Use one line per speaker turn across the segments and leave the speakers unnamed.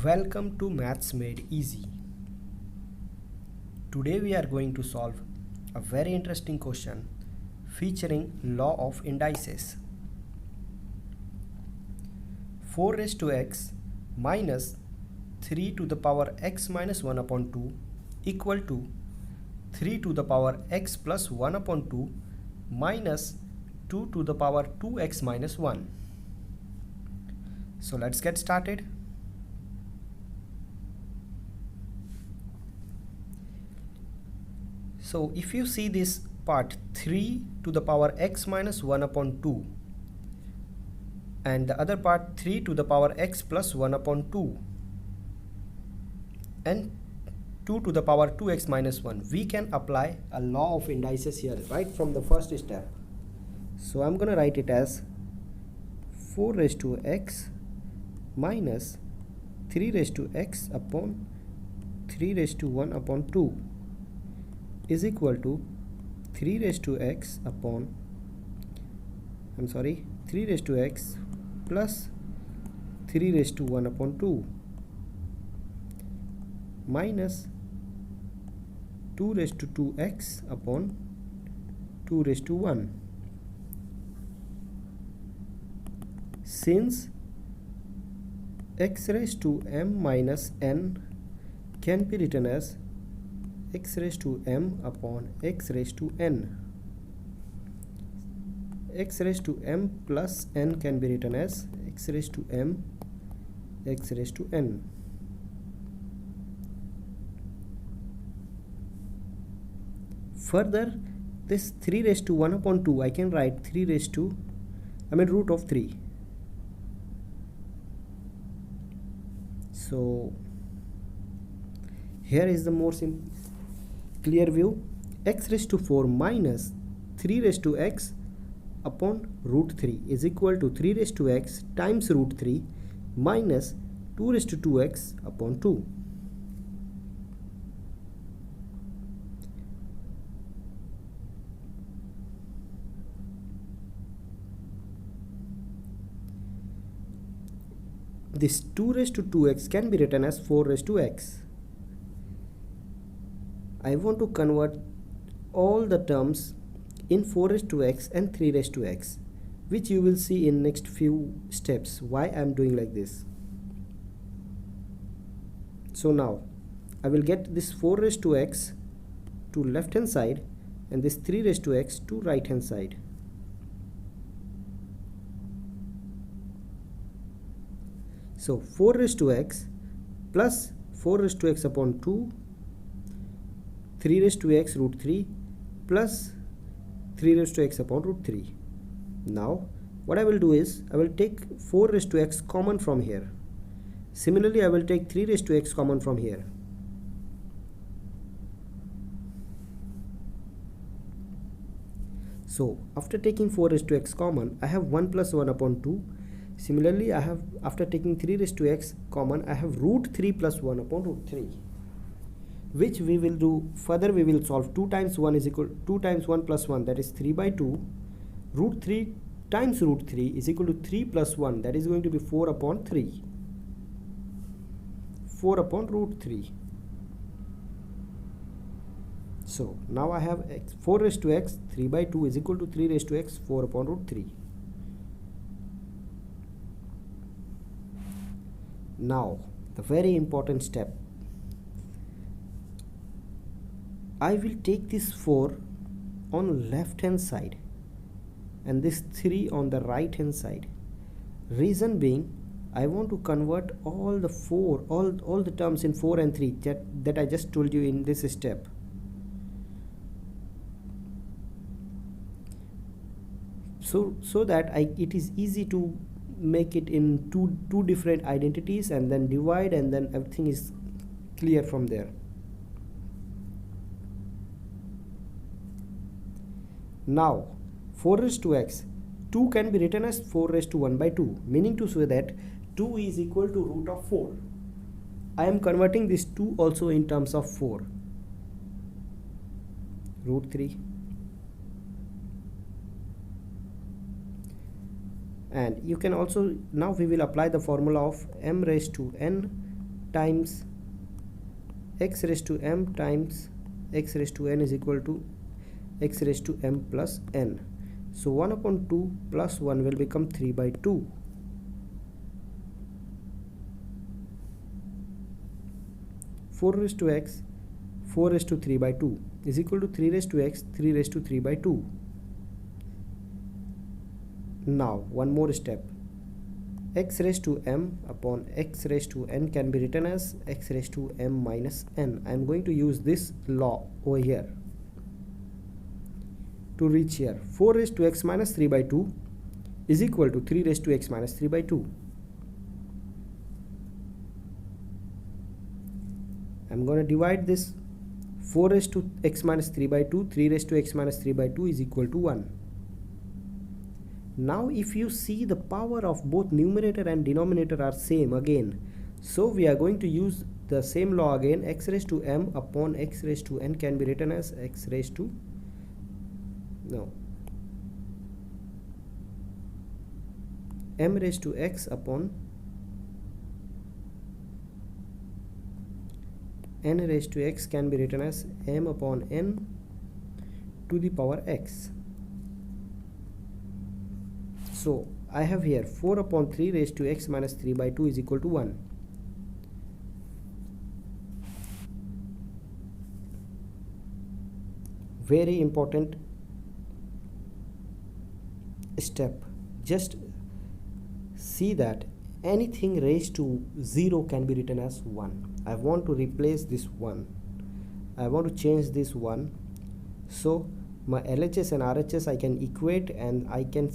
Welcome to Maths Made Easy. Today we are going to solve a very interesting question featuring Law of Indices. 4 raised to x minus 3 to the power x minus 1 upon 2 equal to 3 to the power x plus 1 upon 2 minus 2 to the power 2x minus 1. So let's get started. So if you see this part 3 to the power x minus 1 upon 2 and the other part 3 to the power x plus 1 upon 2 and 2 to the power 2x minus 1, we can apply a law of indices here right from the first step. So I'm going to write it as 4 raised to x minus 3 raised to x upon 3 raised to 1 upon 2 is equal to 3 raised to x upon 3 raised to x plus 3 raised to 1 upon 2 minus 2 raised to 2x upon 2 raised to 1. Since x raised to m minus n can be written as x raised to m upon x raised to n, x raised to m plus n can be written as x raised to m x raised to n. Further, this 3 raised to 1 upon 2 I can write root of 3. So here is the more clear view. X raised to 4 minus 3 raised to x upon root 3 is equal to 3 raised to x times root 3 minus 2 raised to 2x upon 2. This 2 raised to 2x can be written as 4 raised to x. I want to convert all the terms in 4 raised to x and 3 raised to x, which you will see in next few steps why I am doing like this. So now I will get this 4 raised to x to left hand side and this 3 raised to x to right hand side. So 4 raised to x plus 4 raised to x upon 2, 3 raised to x root 3 plus 3 raised to x upon root 3. Now what I will do is I will take 4 raised to x common from here. Similarly, I will take 3 raised to x common from here. So after taking 4 raised to x common, I have 1 plus 1 upon 2. Similarly, I have, after taking 3 raised to x common, I have root 3 plus 1 upon root 3, which we will do further. We will solve 2 times 1 is equal 2 times 1 plus 1, that is 3 by 2. Root 3 times root 3 is equal to 3 plus 1, that is going to be 4 upon 3. 4 upon root 3. So now I have 4 raised to x 3 by 2 is equal to 3 raised to x 4 upon root 3. Now the very important step. I will take this 4 on left hand side and this 3 on the right hand side. Reason being, I want to convert all the terms in 4 and 3 that I just told you in this step. So that it is easy to make it in two different identities and then divide, and then everything is clear from there. Now 4 raised to x, 2 can be written as 4 raised to 1 by 2, meaning to say that 2 is equal to root of 4. I am converting this 2 also in terms of 4. Root 3. And you can also, now we will apply the formula of m raised to n times x raised to m times x raised to n is equal to x raised to m plus n. So 1 upon 2 plus 1 will become 3 by 2. Four raised to x, 4 raised to 3 by 2 is equal to 3 raised to x, 3 raised to 3 by 2. Now one more step. X raised to m upon x raised to n can be written as x raised to m minus n. I am going to use this law over here to reach here. 4 raised to x minus 3 by 2 is equal to 3 raised to x minus 3 by 2. I am going to divide this. 4 raised to x minus 3 by 2, 3 raised to x minus 3 by 2 is equal to 1. Now if you see, the power of both numerator and denominator are same again. So we are going to use the same law again. X raised to m upon x raised to n can be written as x raised to m raised to x upon n raised to x can be written as m upon n to the power x. So I have here 4 upon 3 raised to x minus 3 by 2 is equal to 1. Very important step. Just see that anything raised to 0 can be written as 1. I want to replace this 1. I want to change this 1. So my LHS and RHS I can equate, and I can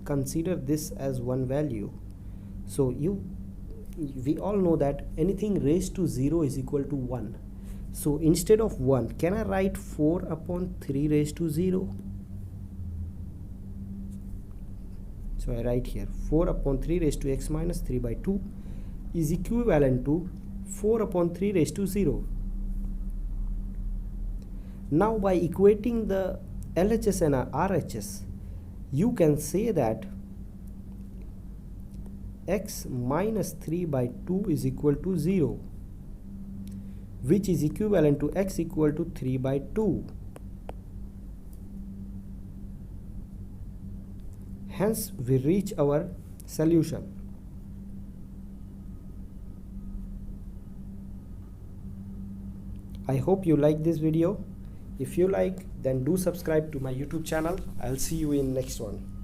consider this as one value. So we all know that anything raised to 0 is equal to 1. So instead of 1, can I write 4 upon 3 raised to 0? So I write here 4 upon 3 raised to x minus 3 by 2 is equivalent to 4 upon 3 raised to 0. Now by equating the LHS and RHS, you can say that x minus 3 by 2 is equal to 0, which is equivalent to x equal to 3 by 2. Hence we reach our solution. I hope you like this video. If you like, then do subscribe to my YouTube channel. I'll see you in next one.